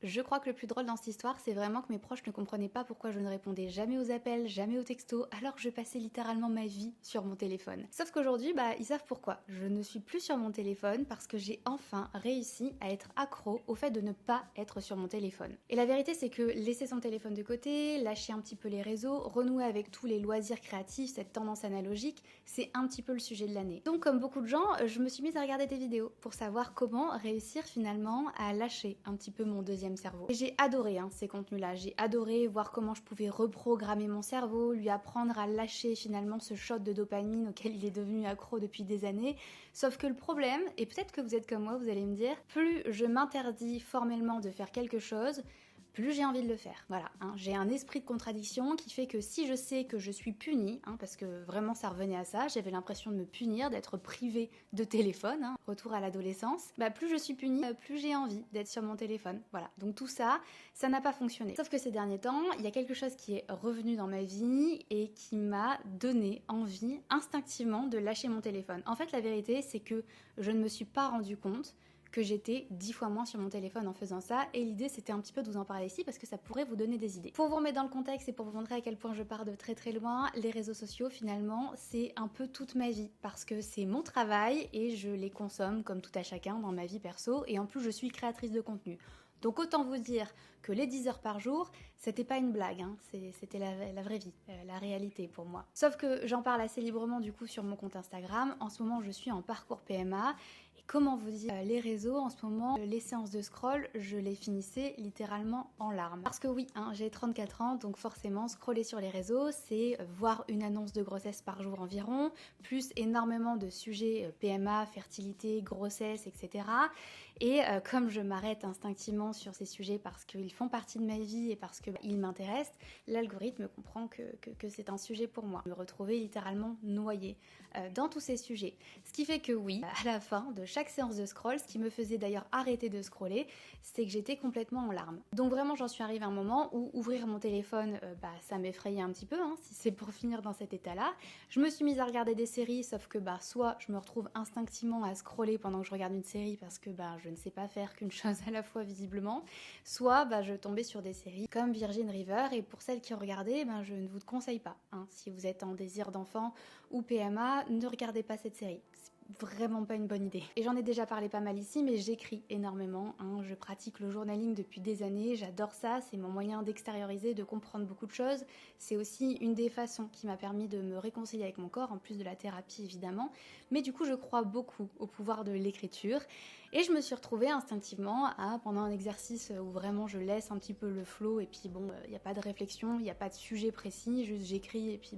Je crois que le plus drôle dans cette histoire, c'est vraiment que mes proches ne comprenaient pas pourquoi je ne répondais jamais aux appels, jamais aux textos, alors que je passais littéralement ma vie sur mon téléphone. Sauf qu'aujourd'hui, ils savent pourquoi. Je ne suis plus sur mon téléphone parce que j'ai enfin réussi à être accro au fait de ne pas être sur mon téléphone. Et la vérité, c'est que laisser son téléphone de côté, lâcher un petit peu les réseaux, renouer avec tous les loisirs créatifs, cette tendance analogique, c'est un petit peu le sujet de l'année. Donc comme beaucoup de gens, je me suis mise à regarder des vidéos pour savoir comment réussir finalement à lâcher un petit peu mon deuxième cerveau. Et j'ai adoré ces contenus-là, j'ai adoré voir comment je pouvais reprogrammer mon cerveau, lui apprendre à lâcher finalement ce shot de dopamine auquel il est devenu accro depuis des années. Sauf que le problème, et peut-être que vous êtes comme moi, vous allez me dire, plus je m'interdis formellement de faire quelque chose, plus j'ai envie de le faire. Voilà, j'ai un esprit de contradiction qui fait que si je sais que je suis punie, parce que vraiment ça revenait à ça, j'avais l'impression de me punir, d'être privée de téléphone, retour à l'adolescence, plus je suis punie, plus j'ai envie d'être sur mon téléphone. Voilà, donc tout ça, ça n'a pas fonctionné. Sauf que ces derniers temps, il y a quelque chose qui est revenu dans ma vie et qui m'a donné envie instinctivement de lâcher mon téléphone. En fait, la vérité, c'est que je ne me suis pas rendu compte que j'étais 10 fois moins sur mon téléphone en faisant ça, et l'idée c'était un petit peu de vous en parler ici parce que ça pourrait vous donner des idées. Pour vous remettre dans le contexte et pour vous montrer à quel point je pars de très très loin, les réseaux sociaux finalement c'est un peu toute ma vie parce que c'est mon travail et je les consomme comme tout à chacun dans ma vie perso, et en plus je suis créatrice de contenu. Donc autant vous dire que les 10 heures par jour, c'était pas une blague, c'était la vraie vie, la réalité pour moi. Sauf que j'en parle assez librement du coup sur mon compte Instagram. En ce moment je suis en parcours PMA, et comment vous dire, les réseaux en ce moment, les séances de scroll, je les finissais littéralement en larmes. Parce que oui, j'ai 34 ans, donc forcément scroller sur les réseaux, c'est voir une annonce de grossesse par jour environ, plus énormément de sujets PMA, fertilité, grossesse, etc. Et comme je m'arrête instinctivement sur ces sujets parce qu'ils font partie de ma vie et parce qu'ils m'intéressent, l'algorithme comprend que c'est un sujet pour moi. Je me retrouvais littéralement noyée dans tous ces sujets. Ce qui fait que oui, à la fin de chaque séance de scroll, ce qui me faisait d'ailleurs arrêter de scroller, c'est que j'étais complètement en larmes. Donc vraiment j'en suis arrivée à un moment où ouvrir mon téléphone, ça m'effrayait un petit peu, si c'est pour finir dans cet état-là. Je me suis mise à regarder des séries, sauf que soit je me retrouve instinctivement à scroller pendant que je regarde une série parce que je ne sais pas faire qu'une chose à la fois visiblement, soit je tombais sur des séries comme Virgin River, et pour celles qui regardaient, je ne vous conseille pas. Si vous êtes en désir d'enfant ou PMA, ne regardez pas cette série. Vraiment pas une bonne idée. Et j'en ai déjà parlé pas mal ici, mais j'écris énormément, je pratique le journaling depuis des années, j'adore ça, c'est mon moyen d'extérioriser, de comprendre beaucoup de choses. C'est aussi une des façons qui m'a permis de me réconcilier avec mon corps, en plus de la thérapie évidemment. Mais du coup je crois beaucoup au pouvoir de l'écriture, et je me suis retrouvée instinctivement pendant un exercice où vraiment je laisse un petit peu le flow, et puis il n'y a pas de réflexion, il n'y a pas de sujet précis, juste j'écris et puis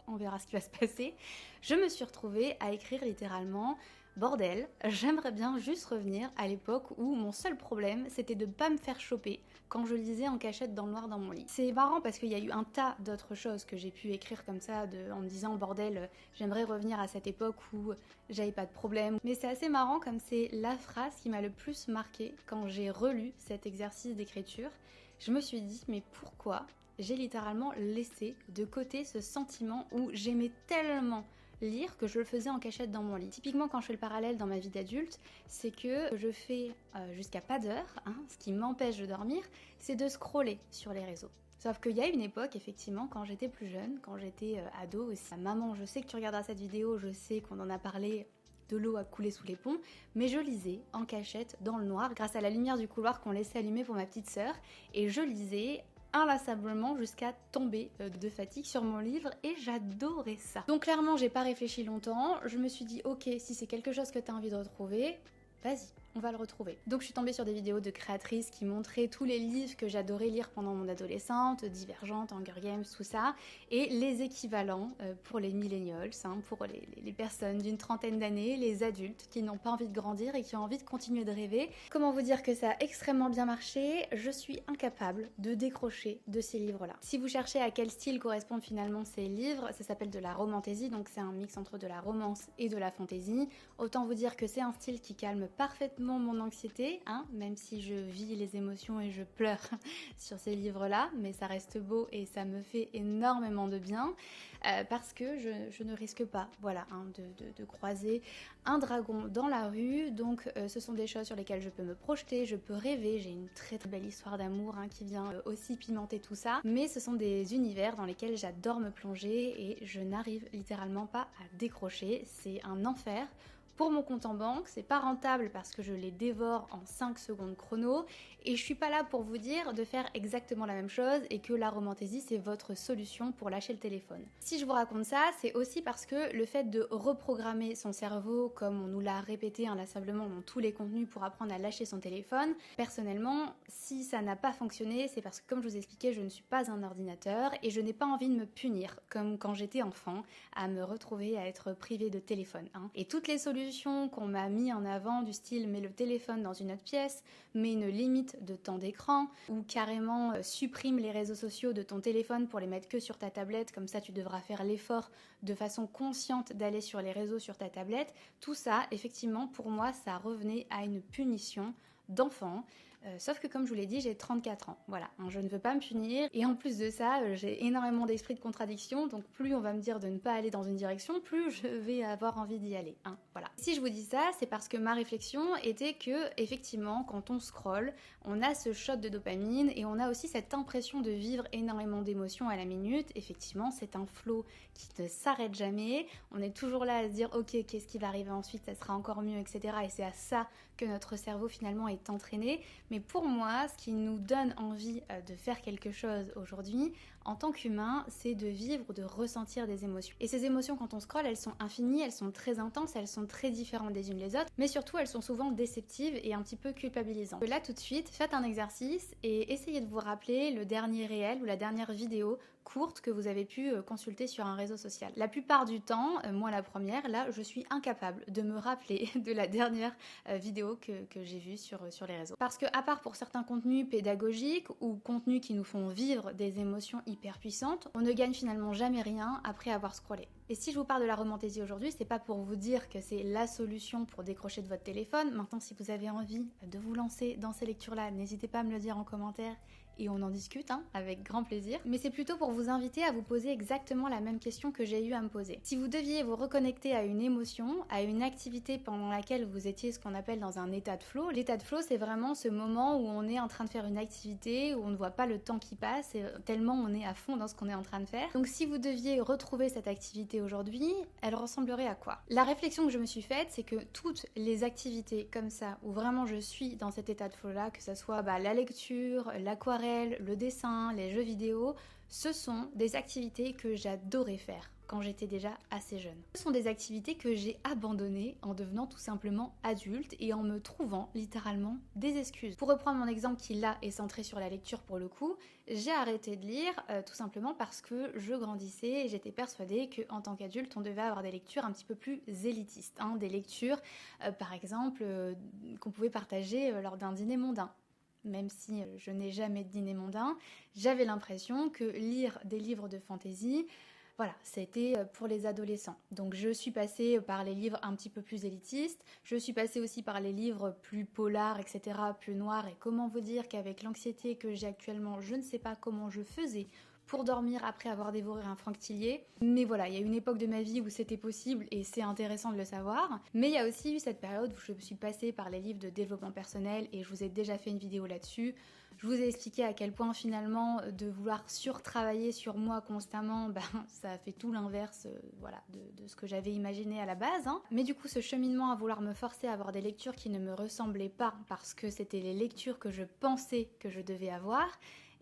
on verra ce qui va se passer. Je me suis retrouvée à écrire littéralement: bordel, j'aimerais bien juste revenir à l'époque où mon seul problème c'était de pas me faire choper quand je lisais en cachette dans le noir dans mon lit. C'est marrant parce qu'il y a eu un tas d'autres choses que j'ai pu écrire comme ça en me disant: bordel, j'aimerais revenir à cette époque où j'avais pas de problème. Mais c'est assez marrant comme c'est la phrase qui m'a le plus marquée quand j'ai relu cet exercice d'écriture. Je me suis dit: mais pourquoi j'ai littéralement laissé de côté ce sentiment où j'aimais tellement lire que je le faisais en cachette dans mon lit. Typiquement quand je fais le parallèle dans ma vie d'adulte, c'est que je fais jusqu'à pas d'heure, ce qui m'empêche de dormir, c'est de scroller sur les réseaux. Sauf qu'il y a une époque, effectivement, quand j'étais plus jeune, quand j'étais ado aussi. Maman, je sais que tu regarderas cette vidéo, je sais qu'on en a parlé, de l'eau a coulé sous les ponts, mais je lisais en cachette dans le noir grâce à la lumière du couloir qu'on laissait allumer pour ma petite sœur, et je lisais inlassablement jusqu'à tomber de fatigue sur mon livre, et j'adorais ça. Donc clairement j'ai pas réfléchi longtemps, je me suis dit ok, si c'est quelque chose que t'as envie de retrouver, vas-y, on va le retrouver. Donc je suis tombée sur des vidéos de créatrices qui montraient tous les livres que j'adorais lire pendant mon adolescente, Divergente, Hunger Games, tout ça, et les équivalents pour les millennials, pour les personnes d'une trentaine d'années, les adultes qui n'ont pas envie de grandir et qui ont envie de continuer de rêver. Comment vous dire que ça a extrêmement bien marché? Je suis incapable de décrocher de ces livres-là. Si vous cherchez à quel style correspondent finalement ces livres, ça s'appelle de la romantaisie, donc c'est un mix entre de la romance et de la fantaisie. Autant vous dire que c'est un style qui calme parfaitement grandement mon anxiété, hein, même si je vis les émotions et je pleure sur ces livres-là, mais ça reste beau et ça me fait énormément de bien, parce que je ne risque pas, voilà, hein, de croiser un dragon dans la rue, donc ce sont des choses sur lesquelles je peux me projeter, je peux rêver, j'ai une très très belle histoire d'amour hein, qui vient aussi pimenter tout ça, mais ce sont des univers dans lesquels j'adore me plonger et je n'arrive littéralement pas à décrocher, c'est un enfer. Pour mon compte en banque, c'est pas rentable parce que je les dévore en 5 secondes chrono et je suis pas là pour vous dire de faire exactement la même chose et que la romantaisie c'est votre solution pour lâcher le téléphone. Si je vous raconte ça, c'est aussi parce que le fait de reprogrammer son cerveau comme on nous l'a répété inlassablement dans tous les contenus pour apprendre à lâcher son téléphone, personnellement, si ça n'a pas fonctionné, c'est parce que comme je vous expliquais, je ne suis pas un ordinateur et je n'ai pas envie de me punir comme quand j'étais enfant à me retrouver à être privée de téléphone. Hein. Et toutes les solutions qu'on m'a mis en avant du style mets le téléphone dans une autre pièce, mets une limite de temps d'écran ou carrément supprime les réseaux sociaux de ton téléphone pour les mettre que sur ta tablette, comme ça tu devras faire l'effort de façon consciente d'aller sur les réseaux sur ta tablette. Tout ça, effectivement, pour moi, ça revenait à une punition d'enfant. Sauf que comme je vous l'ai dit, j'ai 34 ans. Voilà, hein, je ne veux pas me punir. Et en plus de ça, j'ai énormément d'esprit de contradiction. Donc plus on va me dire de ne pas aller dans une direction, plus je vais avoir envie d'y aller. Hein, voilà. Si je vous dis ça, c'est parce que ma réflexion était que, effectivement, quand on scrolle, on a ce shot de dopamine et on a aussi cette impression de vivre énormément d'émotions à la minute. Effectivement, c'est un flow qui ne s'arrête jamais. On est toujours là à se dire, ok, qu'est-ce qui va arriver ensuite, ça sera encore mieux, etc. Et c'est à ça que notre cerveau finalement est entraîné. Mais pour moi, ce qui nous donne envie de faire quelque chose aujourd'hui, en tant qu'humain, c'est de vivre, de ressentir des émotions. Et ces émotions, quand on scrolle, elles sont infinies, elles sont très intenses, elles sont très différentes les unes les autres, mais surtout elles sont souvent déceptives et un petit peu culpabilisantes. Là tout de suite, faites un exercice et essayez de vous rappeler le dernier réel ou la dernière vidéo courte que vous avez pu consulter sur un réseau social. La plupart du temps, moi la première, là je suis incapable de me rappeler de la dernière vidéo que j'ai vue sur les réseaux. Parce que à part pour certains contenus pédagogiques ou contenus qui nous font vivre des émotions hyper puissantes, on ne gagne finalement jamais rien après avoir scrollé. Et si je vous parle de la romantaisie aujourd'hui, c'est pas pour vous dire que c'est la solution pour décrocher de votre téléphone. Maintenant, si vous avez envie de vous lancer dans ces lectures-là, n'hésitez pas à me le dire en commentaire et on en discute hein, avec grand plaisir. Mais c'est plutôt pour vous inviter à vous poser exactement la même question que j'ai eu à me poser. Si vous deviez vous reconnecter à une émotion, à une activité pendant laquelle vous étiez ce qu'on appelle dans un état de flow, l'état de flow c'est vraiment ce moment où on est en train de faire une activité, où on ne voit pas le temps qui passe, et tellement on est à fond dans ce qu'on est en train de faire. Donc si vous deviez retrouver cette activité aujourd'hui, elle ressemblerait à quoi? La réflexion que je me suis faite, c'est que toutes les activités comme ça, où vraiment je suis dans cet état de flow là, que ce soit la lecture, l'aquarelle, le dessin, les jeux vidéo, ce sont des activités que j'adorais faire quand j'étais déjà assez jeune. Ce sont des activités que j'ai abandonnées en devenant tout simplement adulte et en me trouvant littéralement des excuses. Pour reprendre mon exemple qui là est centré sur la lecture pour le coup, j'ai arrêté de lire tout simplement parce que je grandissais et j'étais persuadée qu'en tant qu'adulte on devait avoir des lectures un petit peu plus élitistes, hein, des lectures par exemple qu'on pouvait partager lors d'un dîner mondain. Même si je n'ai jamais de dîner mondain, j'avais l'impression que lire des livres de fantaisie, voilà, c'était pour les adolescents. Donc je suis passée par les livres un petit peu plus élitistes, je suis passée aussi par les livres plus polars, etc., plus noirs, et comment vous dire qu'avec l'anxiété que j'ai actuellement, je ne sais pas comment je faisais pour dormir après avoir dévoré un Franck Tillier. Mais voilà, il y a une époque de ma vie où c'était possible et c'est intéressant de le savoir. Mais il y a aussi eu cette période où je suis passée par les livres de développement personnel et je vous ai déjà fait une vidéo là-dessus. Je vous ai expliqué à quel point finalement de vouloir surtravailler sur moi constamment, ça a fait tout l'inverse voilà, de ce que j'avais imaginé à la base. Hein. Mais du coup ce cheminement à vouloir me forcer à avoir des lectures qui ne me ressemblaient pas parce que c'était les lectures que je pensais que je devais avoir,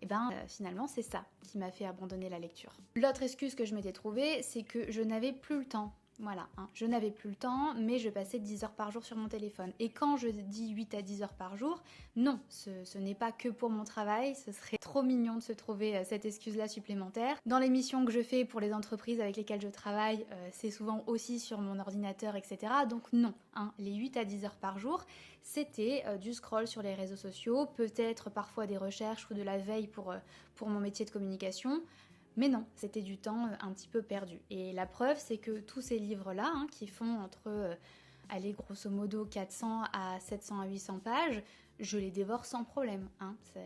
et finalement c'est ça qui m'a fait abandonner la lecture. L'autre excuse que je m'étais trouvée, c'est que je n'avais plus le temps. Voilà, hein. Je n'avais plus le temps, mais je passais 10 heures par jour sur mon téléphone. Et quand je dis 8 à 10 heures par jour, non, ce n'est pas que pour mon travail, ce serait trop mignon de se trouver cette excuse-là supplémentaire. Dans les missions que je fais pour les entreprises avec lesquelles je travaille, c'est souvent aussi sur mon ordinateur, etc. Donc non, hein, les 8 à 10 heures par jour, c'était du scroll sur les réseaux sociaux, peut-être parfois des recherches ou de la veille pour mon métier de communication. Mais non, c'était du temps un petit peu perdu. Et la preuve, c'est que tous ces livres-là, hein, qui font entre allez, grosso modo 400 à 700 à 800 pages, je les dévore sans problème.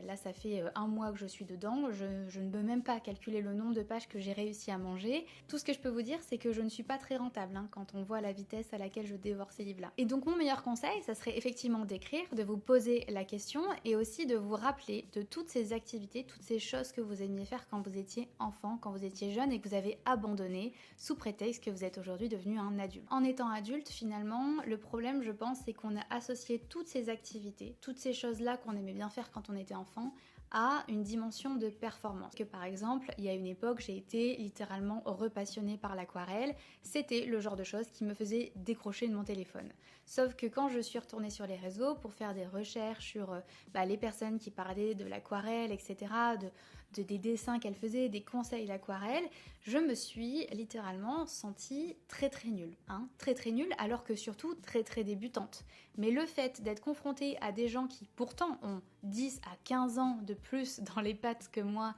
Là, ça fait un mois que je suis dedans, je ne peux même pas calculer le nombre de pages que j'ai réussi à manger. Tout ce que je peux vous dire, c'est que je ne suis pas très rentable quand on voit la vitesse à laquelle je dévore ces livres-là. Et donc mon meilleur conseil, ça serait effectivement d'écrire, de vous poser la question et aussi de vous rappeler de toutes ces activités, toutes ces choses que vous aimiez faire quand vous étiez enfant, quand vous étiez jeune et que vous avez abandonné sous prétexte que vous êtes aujourd'hui devenu un adulte. En étant adulte, finalement, le problème, je pense, c'est qu'on a associé toutes ces activités, toutes ces choses-là qu'on aimait bien faire quand on était enfant, à une dimension de performance. Que par exemple, il y a une époque, j'ai été littéralement repassionnée par l'aquarelle. C'était le genre de choses qui me faisait décrocher de mon téléphone. Sauf que quand je suis retournée sur les réseaux pour faire des recherches sur les personnes qui parlaient de l'aquarelle, etc., des dessins qu'elles faisaient, des conseils d'aquarelle, je me suis littéralement sentie très très nulle. Très très nulle, alors que surtout très très débutante. Mais le fait d'être confrontée à des gens qui pourtant ont 10 à 15 ans de plus dans les pattes que moi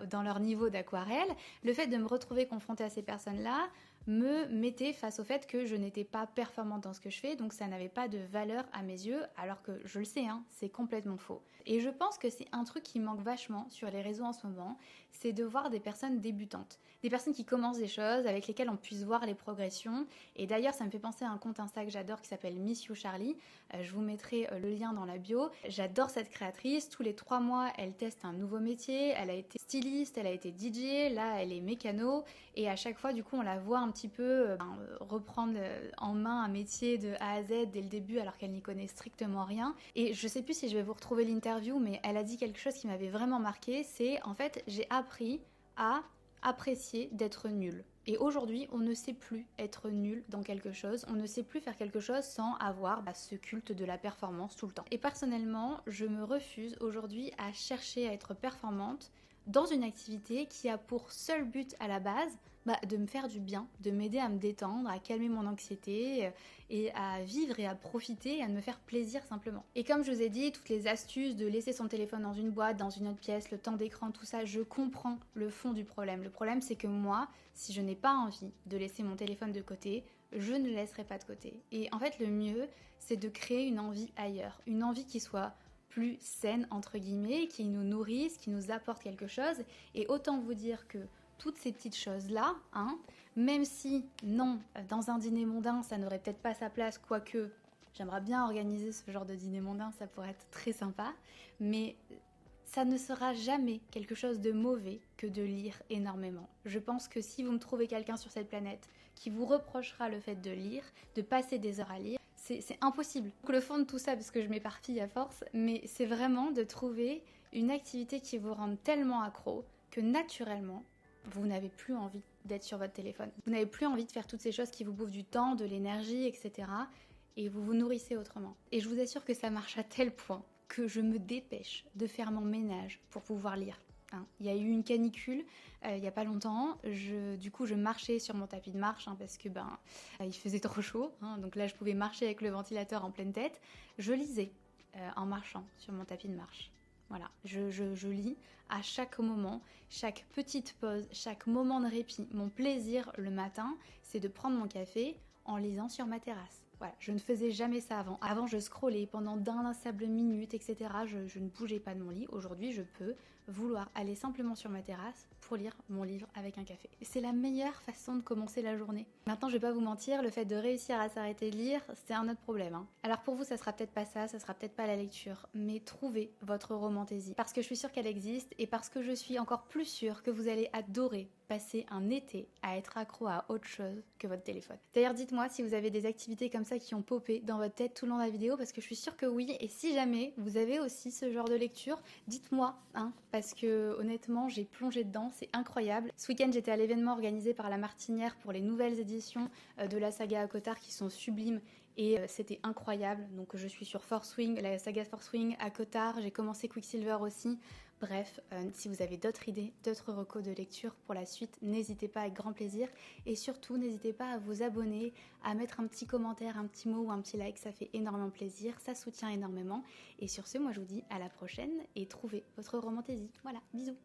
dans leur niveau d'aquarelle, le fait de me retrouver confrontée à ces personnes-là me mettait face au fait que je n'étais pas performante dans ce que je fais, donc ça n'avait pas de valeur à mes yeux, alors que je le sais, c'est complètement faux. Et je pense que c'est un truc qui manque vachement sur les réseaux en ce moment, c'est de voir des personnes débutantes, des personnes qui commencent des choses, avec lesquelles on puisse voir les progressions. Et d'ailleurs, ça me fait penser à un compte Insta que j'adore qui s'appelle Miss You Charlie. Je vous mettrai le lien dans la bio. J'adore cette créatrice. Tous les 3 mois, elle teste un nouveau métier. Elle a été styliste, elle a été DJ, là, elle est mécano. Et à chaque fois, du coup, on la voit un petit peu reprendre en main un métier de A à Z dès le début, alors qu'elle n'y connaît strictement rien. Et je sais plus si je vais vous retrouver l'interview, mais elle a dit quelque chose qui m'avait vraiment marqué. C'est, en fait, j'ai appris à apprécier d'être nulle. Et aujourd'hui, on ne sait plus être nul dans quelque chose, on ne sait plus faire quelque chose sans avoir ce culte de la performance tout le temps. Et personnellement, je me refuse aujourd'hui à chercher à être performante dans une activité qui a pour seul but à la base de me faire du bien, de m'aider à me détendre, à calmer mon anxiété et à vivre et à profiter et à me faire plaisir simplement. Et comme je vous ai dit, toutes les astuces de laisser son téléphone dans une boîte, dans une autre pièce, le temps d'écran, tout ça, je comprends le fond du problème. Le problème, c'est que moi, si je n'ai pas envie de laisser mon téléphone de côté, je ne le laisserai pas de côté. Et en fait, le mieux, c'est de créer une envie ailleurs, une envie qui soit plus saine, entre guillemets, qui nous nourrisse, qui nous apporte quelque chose. Et autant vous dire que toutes ces petites choses-là, même si, non, dans un dîner mondain, ça n'aurait peut-être pas sa place, quoique j'aimerais bien organiser ce genre de dîner mondain, ça pourrait être très sympa, mais ça ne sera jamais quelque chose de mauvais que de lire énormément. Je pense que si vous me trouvez quelqu'un sur cette planète qui vous reprochera le fait de lire, de passer des heures à lire, c'est impossible. Donc le fond de tout ça, parce que je m'éparpille à force, mais c'est vraiment de trouver une activité qui vous rende tellement accro que naturellement, vous n'avez plus envie d'être sur votre téléphone. Vous n'avez plus envie de faire toutes ces choses qui vous bouffent du temps, de l'énergie, etc. Et vous vous nourrissez autrement. Et je vous assure que ça marche à tel point que je me dépêche de faire mon ménage pour pouvoir lire. Il y a eu une canicule il n'y a pas longtemps, du coup je marchais sur mon tapis de marche parce que il faisait trop chaud, donc là je pouvais marcher avec le ventilateur en pleine tête. Je lisais en marchant sur mon tapis de marche. Voilà, je lis à chaque moment, chaque petite pause, chaque moment de répit. Mon plaisir le matin, c'est de prendre mon café en lisant sur ma terrasse. Voilà, je ne faisais jamais ça avant. Avant, je scrollais pendant d'inlassables minutes, etc. Je ne bougeais pas de mon lit. Aujourd'hui, je peux vouloir aller simplement sur ma terrasse pour lire mon livre avec un café. C'est la meilleure façon de commencer la journée. Maintenant, je vais pas vous mentir, le fait de réussir à s'arrêter de lire, c'est un autre problème. Alors pour vous, ça sera peut-être pas ça sera peut-être pas la lecture, mais trouvez votre romantaisie. Parce que je suis sûre qu'elle existe et parce que je suis encore plus sûre que vous allez adorer passer un été à être accro à autre chose que votre téléphone. D'ailleurs, dites-moi si vous avez des activités comme ça qui ont popé dans votre tête tout le long de la vidéo, parce que je suis sûre que oui. Et si jamais vous avez aussi ce genre de lecture, dites-moi, parce que honnêtement, j'ai plongé dedans, c'est incroyable. Ce week-end, j'étais à l'événement organisé par La Martinière pour les nouvelles éditions de la saga à Cotard qui sont sublimes. Et c'était incroyable. Donc je suis sur Force Wing, la saga Force Wing à Cotard. J'ai commencé Quicksilver aussi. Bref, si vous avez d'autres idées, d'autres recos de lecture pour la suite, n'hésitez pas, avec grand plaisir. Et surtout, n'hésitez pas à vous abonner, à mettre un petit commentaire, un petit mot ou un petit like, ça fait énormément plaisir, ça soutient énormément. Et sur ce, moi je vous dis à la prochaine et trouvez votre romantaisie. Voilà, bisous.